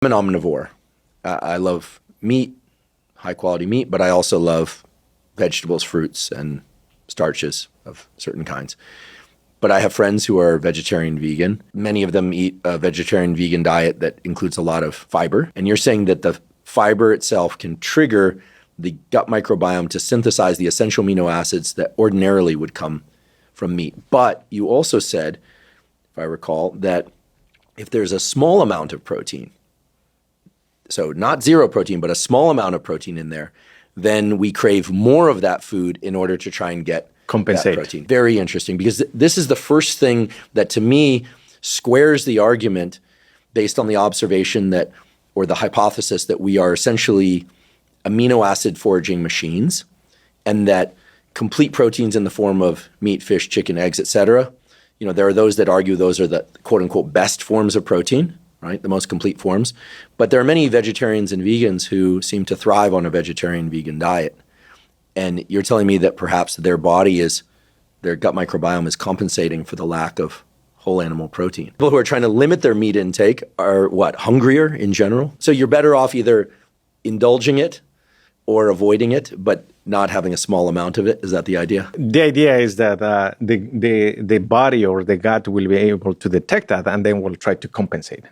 I'm an omnivore. I love meat, high quality meat, but I also love vegetables, fruits, and starches of certain kinds. But I have friends who are vegetarian, vegan. Many of them eat a vegetarian, vegan diet that includes a lot of fiber. And you're saying that the fiber itself can trigger the gut microbiome to synthesize the essential amino acids that ordinarily would come from meat. But you also said, if I recall, that if there's a small amount of protein, so not zero protein, but a small amount of protein in there, then we crave more of that food in order to try and get compensate that protein. Very interesting, because this is the first thing that to me squares the argument based on the observation that, or the hypothesis that we are essentially amino acid foraging machines, and that complete proteins in the form of meat, fish, chicken, eggs, etc. There are those that argue those are the quote unquote best forms of protein, right? The most complete forms. But there are many vegetarians and vegans who seem to thrive on a vegetarian vegan diet. And you're telling me that perhaps their gut microbiome is compensating for the lack of whole animal protein. People who are trying to limit their meat intake are hungrier in general? So you're better off either indulging it or avoiding it, but not having a small amount of it. Is that the idea? The idea is that the body or the gut will be able to detect that and then will try to compensate.